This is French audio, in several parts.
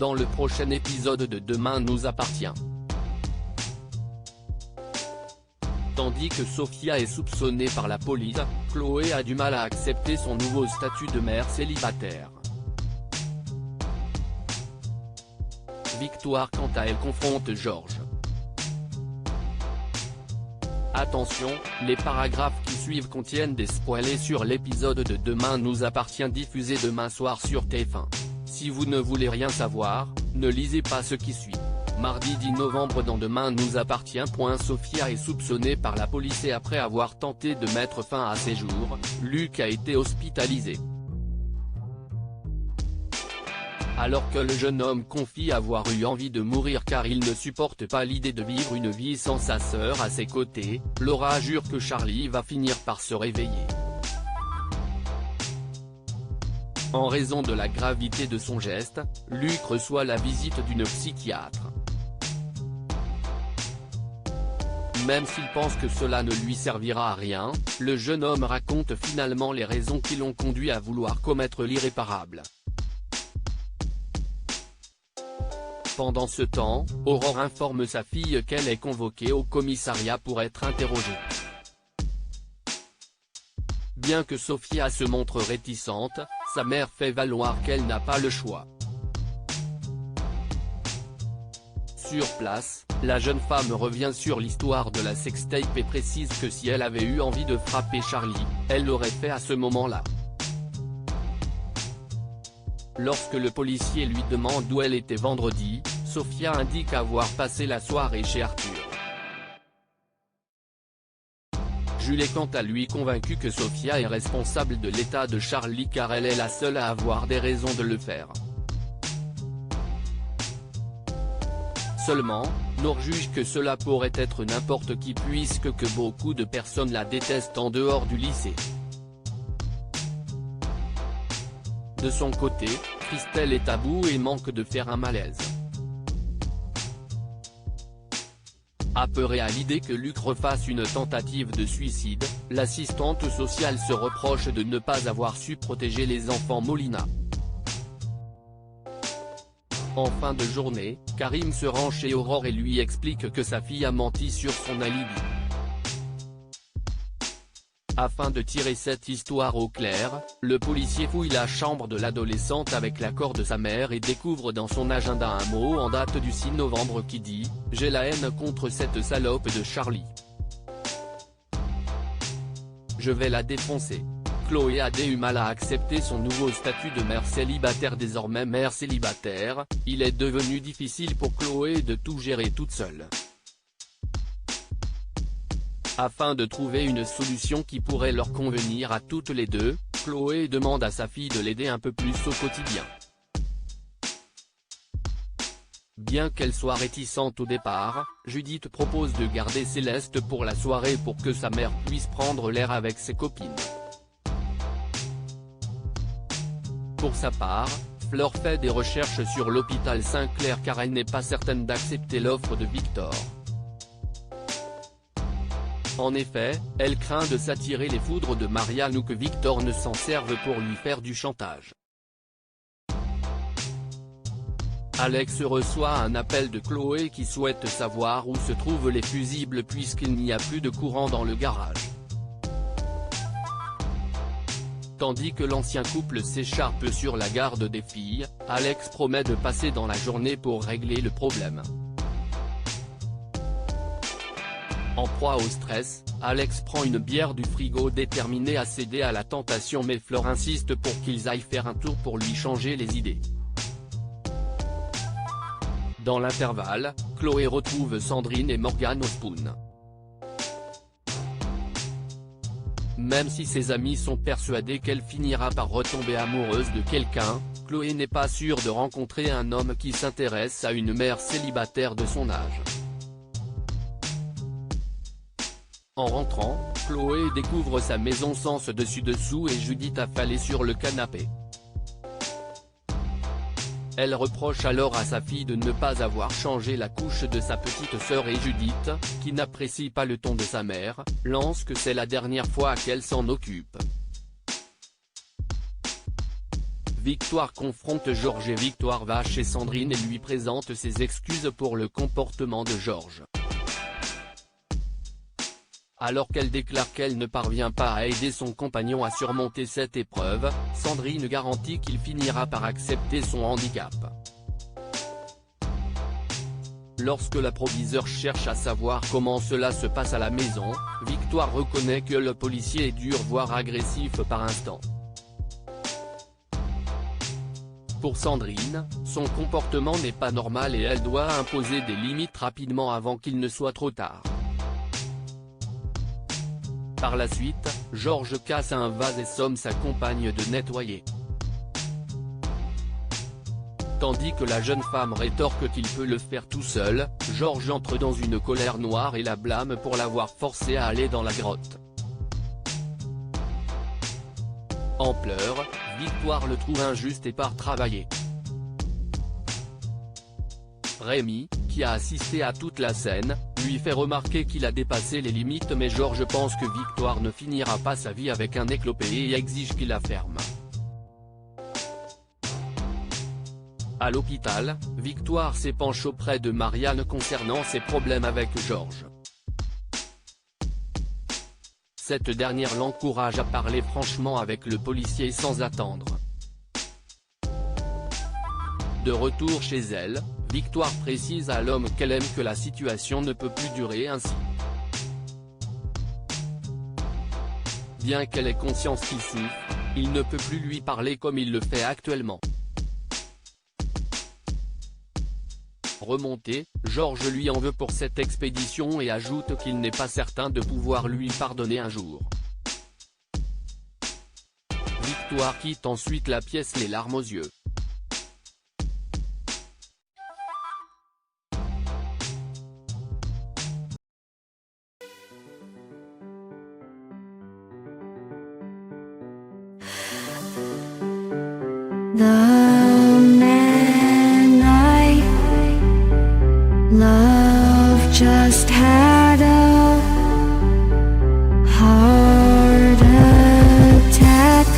dans le prochain épisode de Demain nous appartient. Tandis que Sofia est soupçonnée par la police, Chloé a du mal à accepter son nouveau statut de mère célibataire. Victoire quant à elle confronte Georges. Attention, les paragraphes qui suivent contiennent des spoilers sur l'épisode de Demain nous appartient diffusé demain soir sur TF1. Si vous ne voulez rien savoir, ne lisez pas ce qui suit. Mardi 10 novembre dans Demain nous appartient. Sofia est soupçonnée par la police et après avoir tenté de mettre fin à ses jours, Luc a été hospitalisé. Alors que le jeune homme confie avoir eu envie de mourir car il ne supporte pas l'idée de vivre une vie sans sa sœur à ses côtés, Laura jure que Charlie va finir par se réveiller. En raison de la gravité de son geste, Luc reçoit la visite d'une psychiatre. Même s'il pense que cela ne lui servira à rien, le jeune homme raconte finalement les raisons qui l'ont conduit à vouloir commettre l'irréparable. Pendant ce temps, Aurore informe sa fille qu'elle est convoquée au commissariat pour être interrogée. Bien que Sofia se montre réticente, sa mère fait valoir qu'elle n'a pas le choix. Sur place, la jeune femme revient sur l'histoire de la sextape et précise que si elle avait eu envie de frapper Charlie, elle l'aurait fait à ce moment-là. Lorsque le policier lui demande où elle était vendredi, Sofia indique avoir passé la soirée chez Arthur. Jules est quant à lui convaincu que Sofia est responsable de l'état de Charlie car elle est la seule à avoir des raisons de le faire. Seulement, Nour juge que cela pourrait être n'importe qui puisque beaucoup de personnes la détestent en dehors du lycée. De son côté, Christelle est à bout et manque de faire un malaise. Apeurée à l'idée que Luc refasse une tentative de suicide, l'assistante sociale se reproche de ne pas avoir su protéger les enfants Molina. En fin de journée, Karim se rend chez Aurore et lui explique que sa fille a menti sur son alibi. Afin de tirer cette histoire au clair, le policier fouille la chambre de l'adolescente avec l'accord de sa mère et découvre dans son agenda un mot en date du 6 novembre qui dit « J'ai la haine contre cette salope de Charlie. Je vais la défoncer ». Chloé a eu mal à accepter son nouveau statut de mère célibataire. Désormais mère célibataire, il est devenu difficile pour Chloé de tout gérer toute seule. Afin de trouver une solution qui pourrait leur convenir à toutes les deux, Chloé demande à sa fille de l'aider un peu plus au quotidien. Bien qu'elle soit réticente au départ, Judith propose de garder Céleste pour la soirée pour que sa mère puisse prendre l'air avec ses copines. Pour sa part, Fleur fait des recherches sur l'hôpital Saint-Clair car elle n'est pas certaine d'accepter l'offre de Victor. En effet, elle craint de s'attirer les foudres de Marianne ou que Victor ne s'en serve pour lui faire du chantage. Alex reçoit un appel de Chloé qui souhaite savoir où se trouvent les fusibles puisqu'il n'y a plus de courant dans le garage. Tandis que l'ancien couple s'écharpe sur la garde des filles, Alex promet de passer dans la journée pour régler le problème. En proie au stress, Alex prend une bière du frigo déterminé à céder à la tentation mais Fleur insiste pour qu'ils aillent faire un tour pour lui changer les idées. Dans l'intervalle, Chloé retrouve Sandrine et Morgane au spoon. Même si ses amis sont persuadés qu'elle finira par retomber amoureuse de quelqu'un, Chloé n'est pas sûre de rencontrer un homme qui s'intéresse à une mère célibataire de son âge. En rentrant, Chloé découvre sa maison sens dessus-dessous et Judith affalée sur le canapé. Elle reproche alors à sa fille de ne pas avoir changé la couche de sa petite sœur et Judith, qui n'apprécie pas le ton de sa mère, lance que c'est la dernière fois qu'elle s'en occupe. Victoire confronte Georges et Victoire va chez Sandrine et lui présente ses excuses pour le comportement de Georges. Alors qu'elle déclare qu'elle ne parvient pas à aider son compagnon à surmonter cette épreuve, Sandrine garantit qu'il finira par accepter son handicap. Lorsque la proviseure cherche à savoir comment cela se passe à la maison, Victoire reconnaît que le policier est dur voire agressif par instant. Pour Sandrine, son comportement n'est pas normal et elle doit imposer des limites rapidement avant qu'il ne soit trop tard. Par la suite, Georges casse un vase et somme sa compagne de nettoyer. Tandis que la jeune femme rétorque qu'il peut le faire tout seul, Georges entre dans une colère noire et la blâme pour l'avoir forcé à aller dans la grotte. En pleurs, Victoire le trouve injuste et part travailler. Rémi, qui a assisté à toute la scène, lui fait remarquer qu'il a dépassé les limites mais Georges pense que Victoire ne finira pas sa vie avec un éclopé et exige qu'il la ferme. À l'hôpital, Victoire s'épanche auprès de Marianne concernant ses problèmes avec Georges. Cette dernière l'encourage à parler franchement avec le policier sans attendre. De retour chez elle, Victoire précise à l'homme qu'elle aime que la situation ne peut plus durer ainsi. Bien qu'elle ait conscience qu'il souffre, il ne peut plus lui parler comme il le fait actuellement. Remonté, Georges lui en veut pour cette expédition et ajoute qu'il n'est pas certain de pouvoir lui pardonner un jour. Victoire quitte ensuite la pièce les larmes aux yeux. The man I love just had a heart attack,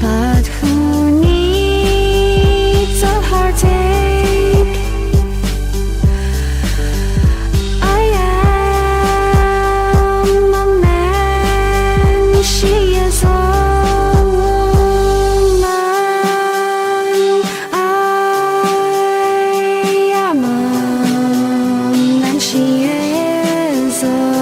but who needs a heartache? I am a man, she is a she is a